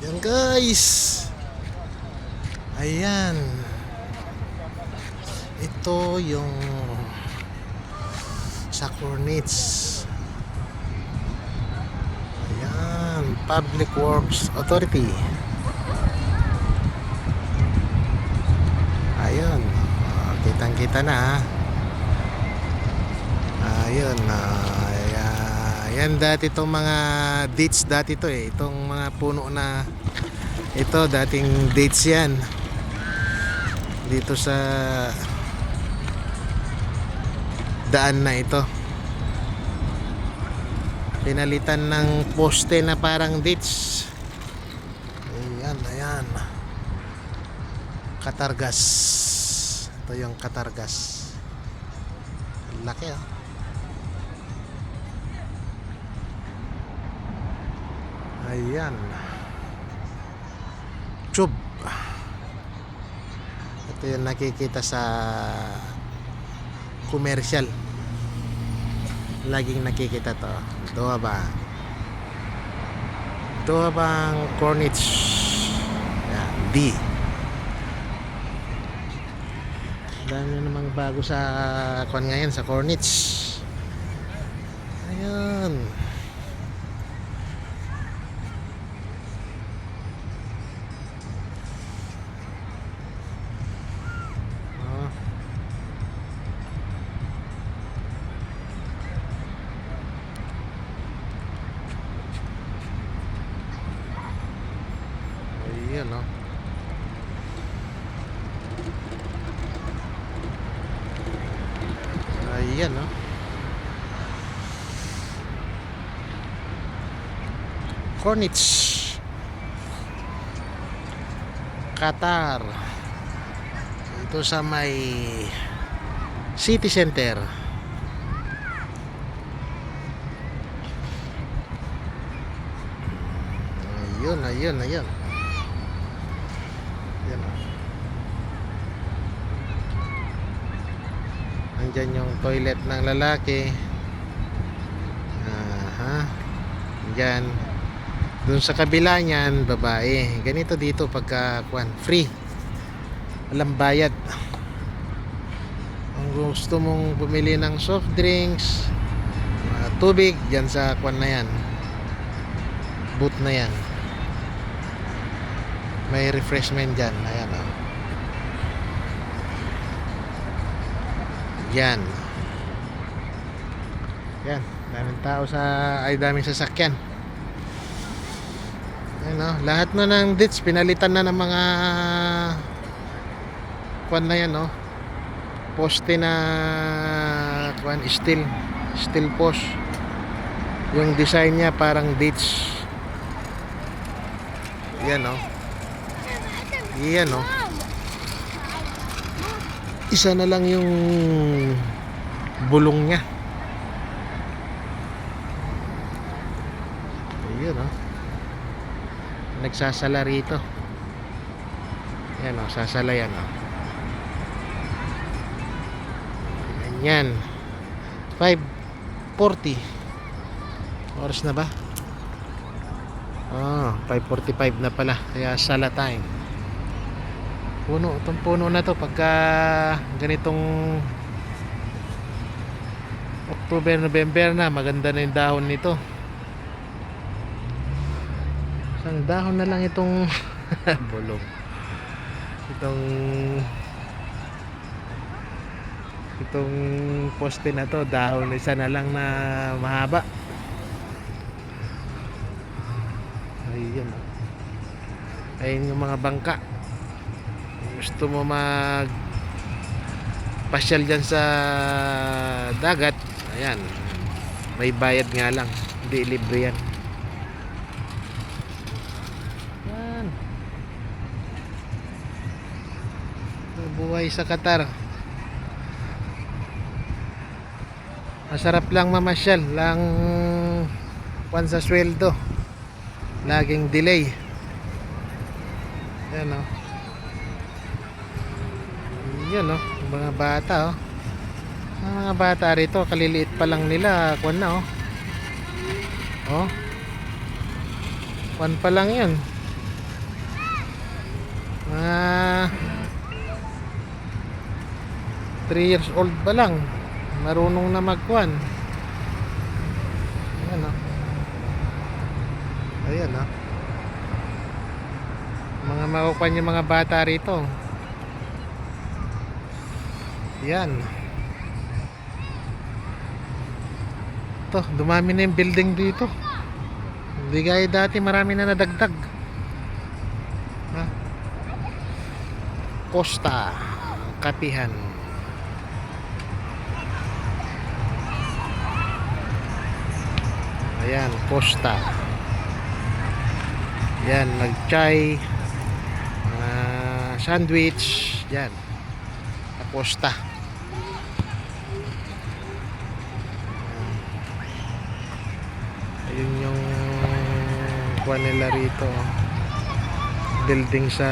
Yan guys. Ayan. Ito yung sa Cornets. Ayan. Public Works Authority. Ayun. Kitang-kita na ha. Ayun. Yan dati itong mga dates dati to eh. Itong mga puno na ito dating dates yan. Dito sa daan na ito. Pinalitan ng poste na parang dates. Ayan, ayan. Katargas. Ito yung Katargas. Laki ah. Ayan. Tube. Ito yung nakikita sa commercial. Laging nakikita to. Doha ba? Doha bang Cornets? Ayan, D. Dami na namang bago sa kwan ngayon sa Cornets. Ayan. Ayan o. Ayan o. Cornets Qatar. Ito sa may city center. Ayun, ayun, ayun. Yan o. Andyan yung toilet ng lalaki. Aha. Andyan. Doon sa kabila niyan, babae. Ganito dito pagka kwan, free. Walang bayad. Kung gusto mong bumili ng soft drinks, tubig, dyan sa kwan na yan. Booth na yan. May refreshment dyan. Ayan o. Yan. Yan. Daming tao daming sasakyan. Ayan o. Lahat na ng ditch pinalitan na ng mga kwan na yan o. Poste na kwan, steel post. Yung design niya parang ditch. Yan o. Yan o. Isa na lang yung bulong niya. Ayun o. Nagsasala rito. Yan o, sasala yan o. Ganyan. 5:40. Oras na ba? 5:45 na pala. Kaya sala time. Itong puno na to pagka ganitong October, November na, maganda na yung dahon nito. Isang dahon na lang itong bulong. Itong poste na to, dahon isa na lang na mahaba. Ayun. Ayun yung mga bangka. Gusto mo mag pasyal dyan sa dagat, ayan, may bayad nga lang, hindi libre yan. Yan. Buhay sa Qatar. Masarap lang mamasyal, lang kwan sa sweldo, laging delay. Ayan o. Yan o, mga bata o. Mga bata rito, kaliliit pa lang nila, kwan na o. Kwan pa lang yun. Mga 3 years old pa lang, marunong na magkuhan. Ayan o. Ayan o. Mga makukuhan yung mga bata rito. Yan. Ito, dumami na yung building dito. Hindi gaya dati, marami na nadagdag. Ha? Costa Kapihan. Ayan, Costa. Yan, nag-chai, sandwich. Yan, Costa. Ayun yung kuha nila rito, building sa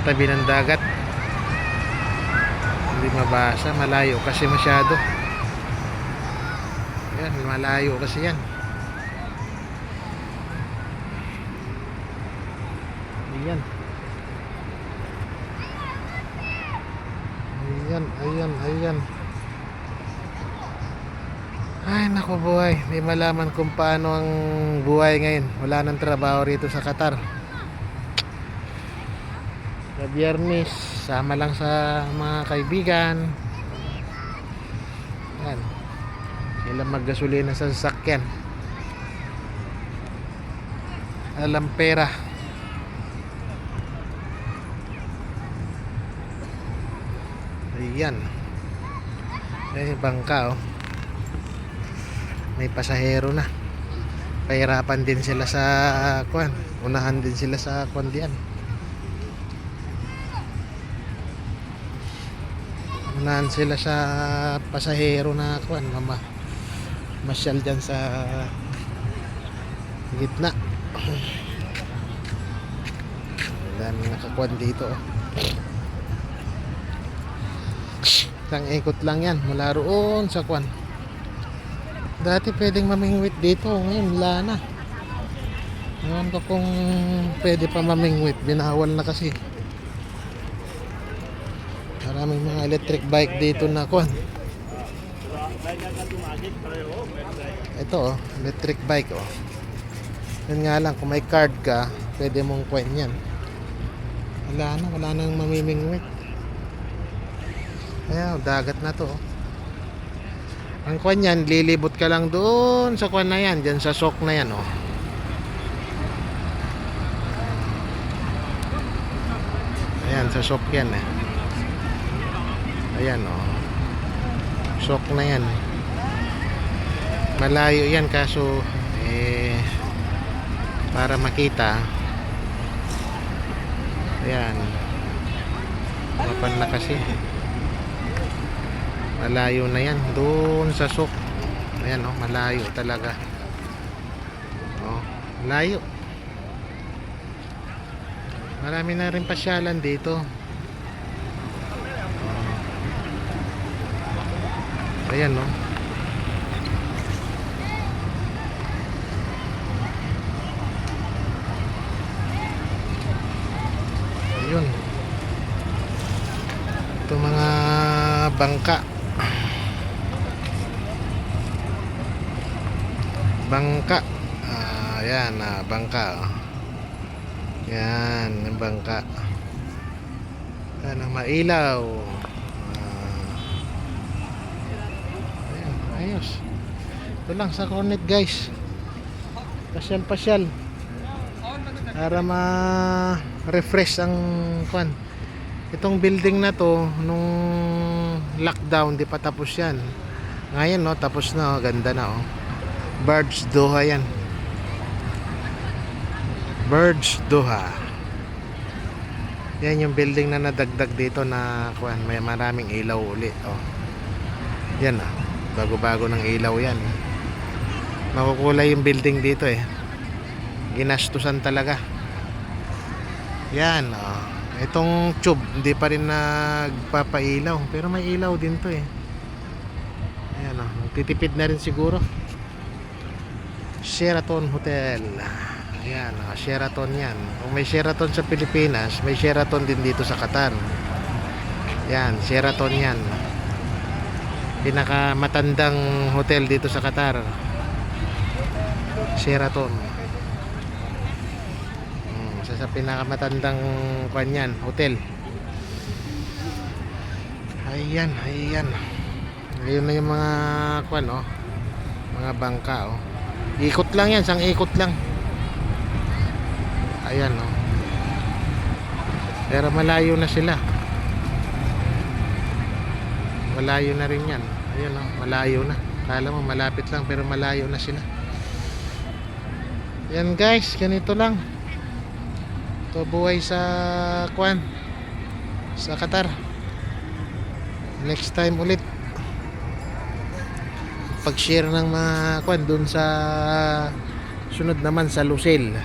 tabi ng dagat. Hindi mabasa, malayo kasi masyado. Yan, malayo kasi yan. Ayan. Ayan. Ay, naku buhay. Hindi malaman kung paano ang buhay ngayon. Wala nang trabaho rito sa Qatar. Sa Biyernes, sama lang sa mga kaibigan. Yan. Sila maggasolina sa sasakyan. Alam pera. Ayan. Ayan yung bangka oh. May pasahero na. Pahirapan din sila sa kuan. Unahan din sila sa kuan diyan. Unahan sila sa pasahero na kuan, mama. Masyal dyan sa gitna. Dami nakakuan dito oh. Isang ikot lang yan mula roon sa kuan. Dati pwedeng mamingwit dito, ngayon wala na. Ngayon ko kung pwede pa mamingwit, binawal na kasi. Maraming mga electric bike dito na kuan. Ito oh, electric bike oh. Yun nga lang, kung may card ka, pwede mong kuan yan. Wala nang mamimingwit. Ayan, dagat na to oh. Ang kuan yan, lilibot ka lang doon sa kuan na yan, dyan sa sok na yan oh. Ayan, sa sok yan eh. Ayan oh. Sok na yan. Malayo yan kaso para makita. Ayan. Mapan na kasi. Malayo na yan doon sa sok. Ayan oh, malayo talaga oh, malayo. Marami na rin pasyalan dito oh. Ayan oh. Ayun. Ito mga bangka. Ayan, bangka oh. Yan, yung bangka. Yan ang mailaw. Ayan, ayos. Ito lang sa Cornet guys. Pasyal para ma-refresh ang kwan. Itong building na to nung lockdown di pa tapos yan. Ngayon no, tapos na oh, ganda na oh. Birds Doha yan. Birds Doha. Yan yung building na nadagdag dito na kuan, may maraming ilaw ulit oh. Yan ah, bago-bago ng ilaw yan. Makukulay yung building dito eh. Ginastusan talaga. Yan oh. Itong tube hindi pa rin nagpapailaw pero may ilaw din to eh. Ayan oh, titipid na rin siguro. Sheraton Hotel. Yan, Sheraton yan. Kung may Sheraton sa Pilipinas, may Sheraton din dito sa Qatar. Yan, Sheraton yan. Pinakamatandang hotel dito sa Qatar. Sheraton. Isa sa pinakamatandang kanyan, hotel. Ayan, ayan. Ayun na yung mga kwan, oh. Mga bangka, oh. Ikot lang yan, sang ikot lang. Ayan, oh. Pero malayo na sila. Malayo na rin yan. Ayun, oh, malayo na. Kala mo malapit lang pero malayo na sila. Yan guys, ganito lang. Ito buhay sa kwan, sa Qatar. Next time ulit pag-share ng mga kwan dun sa sunod naman sa Lusail.